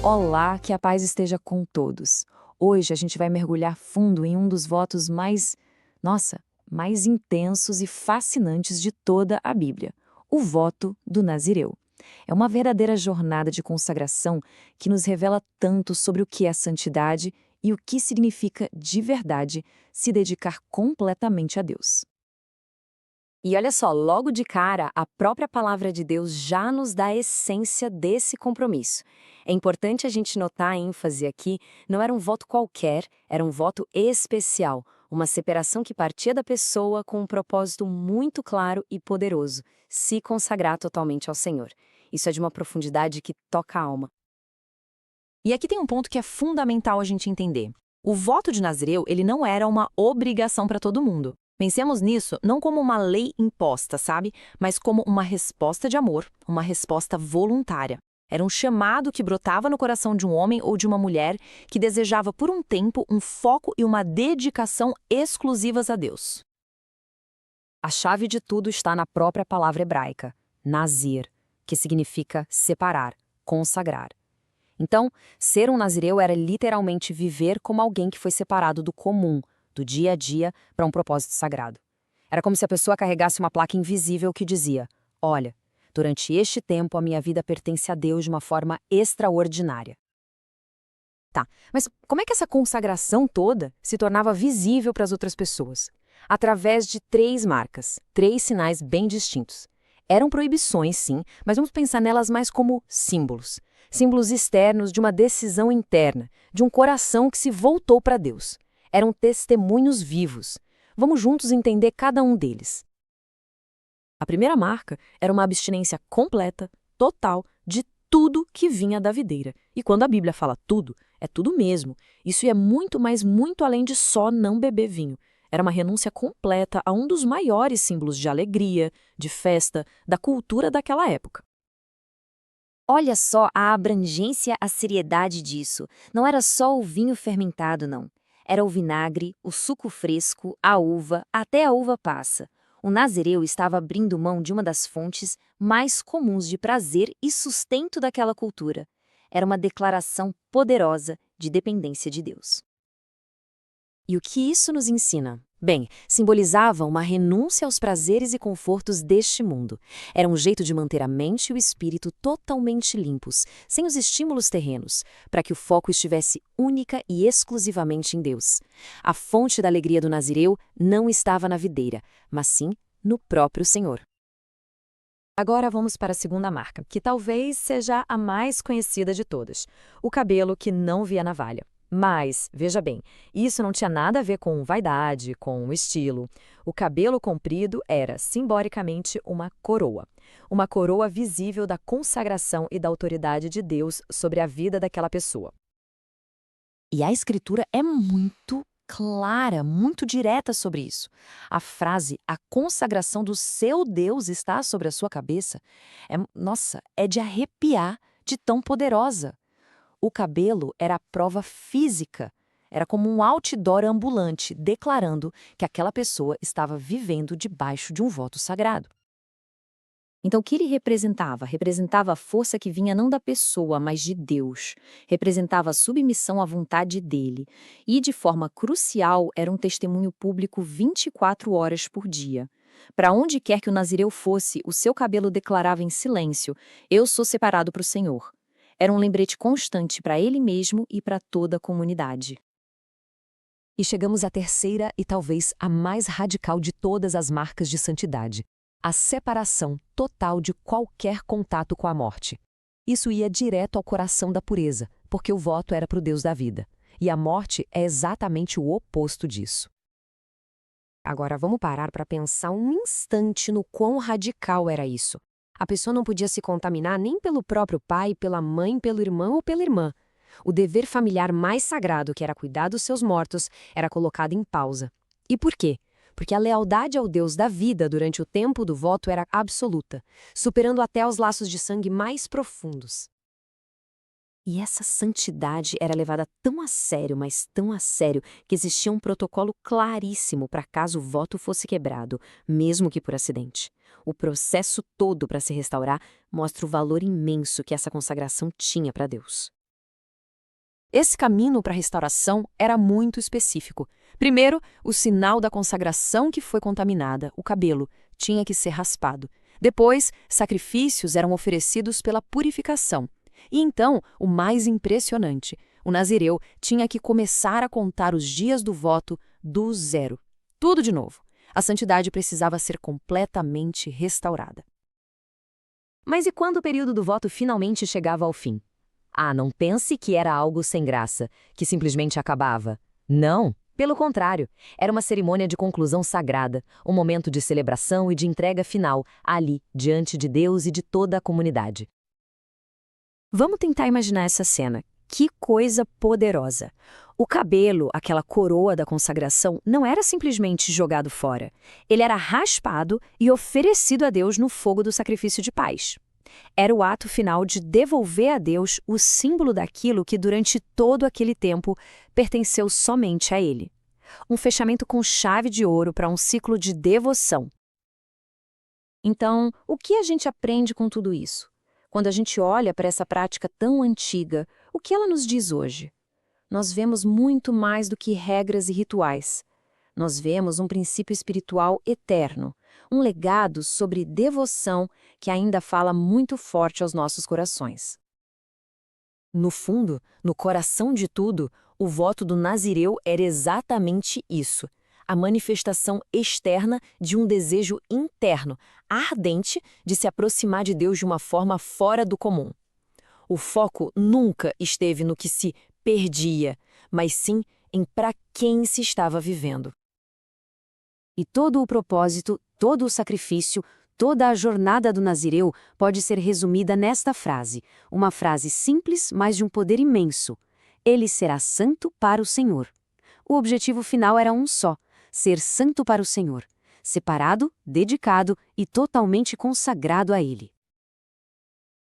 Olá, que a paz esteja com todos. Hoje a gente vai mergulhar fundo em um dos votos mais intensos e fascinantes de toda a Bíblia, o voto do Nazireu. É uma verdadeira jornada de consagração que nos revela tanto sobre o que é santidade e o que significa de verdade se dedicar completamente a Deus. E olha só, logo de cara, a própria palavra de Deus já nos dá a essência desse compromisso. É importante a gente notar a ênfase aqui, não era um voto qualquer, era um voto especial, uma separação que partia da pessoa com um propósito muito claro e poderoso, se consagrar totalmente ao Senhor. Isso é de uma profundidade que toca a alma. E aqui tem um ponto que é fundamental a gente entender. O voto de Nazireu, ele não era uma obrigação para todo mundo. Pensemos nisso não como uma lei imposta, sabe? Mas como uma resposta de amor, uma resposta voluntária. Era um chamado que brotava no coração de um homem ou de uma mulher que desejava por um tempo um foco e uma dedicação exclusivas a Deus. A chave de tudo está na própria palavra hebraica, nazir, que significa separar, consagrar. Então, ser um nazireu era literalmente viver como alguém que foi separado do comum, do dia a dia, para um propósito sagrado. Era como se a pessoa carregasse uma placa invisível que dizia: olha, durante este tempo a minha vida pertence a Deus de uma forma extraordinária. Tá, mas como é que essa consagração toda se tornava visível para as outras pessoas? Através de três marcas, três sinais bem distintos. Eram proibições, sim, mas vamos pensar nelas mais como símbolos. Símbolos externos de uma decisão interna, de um coração que se voltou para Deus. Eram testemunhos vivos. Vamos juntos entender cada um deles. A primeira marca era uma abstinência completa, total, de tudo que vinha da videira. E quando a Bíblia fala tudo, é tudo mesmo. Isso é muito, mas muito além de só não beber vinho. Era uma renúncia completa a um dos maiores símbolos de alegria, de festa, da cultura daquela época. Olha só a abrangência, a seriedade disso. Não era só o vinho fermentado, não. Era o vinagre, o suco fresco, a uva, até a uva passa. O nazireu estava abrindo mão de uma das fontes mais comuns de prazer e sustento daquela cultura. Era uma declaração poderosa de dependência de Deus. E o que isso nos ensina? Bem, simbolizava uma renúncia aos prazeres e confortos deste mundo. Era um jeito de manter a mente e o espírito totalmente limpos, sem os estímulos terrenos, para que o foco estivesse única e exclusivamente em Deus. A fonte da alegria do nazireu não estava na videira, mas sim no próprio Senhor. Agora vamos para a segunda marca, que talvez seja a mais conhecida de todas: o cabelo que não via navalha. Mas, veja bem, isso não tinha nada a ver com vaidade, com estilo. O cabelo comprido era, simbolicamente, uma coroa visível da consagração e da autoridade de Deus sobre a vida daquela pessoa. E a Escritura é muito clara, muito direta sobre isso. A frase, a consagração do seu Deus está sobre a sua cabeça, é de arrepiar, de tão poderosa. O cabelo era a prova física, era como um outdoor ambulante declarando que aquela pessoa estava vivendo debaixo de um voto sagrado. Então, o que ele representava? Representava a força que vinha não da pessoa, mas de Deus. Representava a submissão à vontade dele. E, de forma crucial, era um testemunho público 24 horas por dia. Para onde quer que o nazireu fosse, o seu cabelo declarava em silêncio: eu sou separado para o Senhor. Era um lembrete constante para ele mesmo e para toda a comunidade. E chegamos à terceira e talvez a mais radical de todas as marcas de santidade: a separação total de qualquer contato com a morte. Isso ia direto ao coração da pureza, porque o voto era para o Deus da vida. E a morte é exatamente o oposto disso. Agora vamos parar para pensar um instante no quão radical era isso. A pessoa não podia se contaminar nem pelo próprio pai, pela mãe, pelo irmão ou pela irmã. O dever familiar mais sagrado, que era cuidar dos seus mortos, era colocado em pausa. E por quê? Porque a lealdade ao Deus da vida durante o tempo do voto era absoluta, superando até os laços de sangue mais profundos. E essa santidade era levada tão a sério, mas tão a sério, que existia um protocolo claríssimo para caso o voto fosse quebrado, mesmo que por acidente. O processo todo para se restaurar mostra o valor imenso que essa consagração tinha para Deus. Esse caminho para a restauração era muito específico. Primeiro, o sinal da consagração que foi contaminada, o cabelo, tinha que ser raspado. Depois, sacrifícios eram oferecidos pela purificação. E então, o mais impressionante, o nazireu tinha que começar a contar os dias do voto do zero. Tudo de novo. A santidade precisava ser completamente restaurada. Mas e quando o período do voto finalmente chegava ao fim? Ah, não pense que era algo sem graça, que simplesmente acabava. Não, pelo contrário, era uma cerimônia de conclusão sagrada, um momento de celebração e de entrega final, ali, diante de Deus e de toda a comunidade. Vamos tentar imaginar essa cena. Que coisa poderosa! O cabelo, aquela coroa da consagração, não era simplesmente jogado fora. Ele era raspado e oferecido a Deus no fogo do sacrifício de paz. Era o ato final de devolver a Deus o símbolo daquilo que durante todo aquele tempo pertenceu somente a Ele. Um fechamento com chave de ouro para um ciclo de devoção. Então, o que a gente aprende com tudo isso? Quando a gente olha para essa prática tão antiga, o que ela nos diz hoje? Nós vemos muito mais do que regras e rituais. Nós vemos um princípio espiritual eterno, um legado sobre devoção que ainda fala muito forte aos nossos corações. No fundo, no coração de tudo, o voto do nazireu era exatamente isso, a manifestação externa de um desejo interno, ardente, de se aproximar de Deus de uma forma fora do comum. O foco nunca esteve no que se perdia, mas sim em para quem se estava vivendo. E todo o propósito, todo o sacrifício, toda a jornada do nazireu pode ser resumida nesta frase, uma frase simples, mas de um poder imenso. Ele será santo para o Senhor. O objetivo final era um só, ser santo para o Senhor, separado, dedicado e totalmente consagrado a Ele.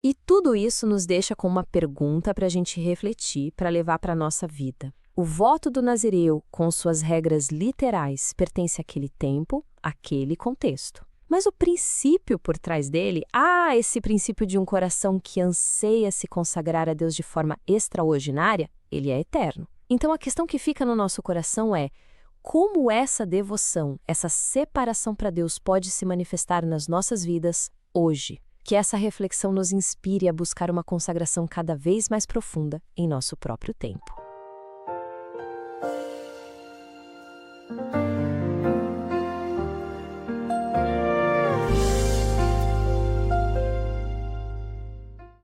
E tudo isso nos deixa com uma pergunta para a gente refletir, para levar para a nossa vida. O voto do nazireu, com suas regras literais, pertence àquele tempo, àquele contexto. Mas o princípio por trás dele, esse princípio de um coração que anseia se consagrar a Deus de forma extraordinária, ele é eterno. Então a questão que fica no nosso coração é: como essa devoção, essa separação para Deus pode se manifestar nas nossas vidas hoje? Que essa reflexão nos inspire a buscar uma consagração cada vez mais profunda em nosso próprio tempo.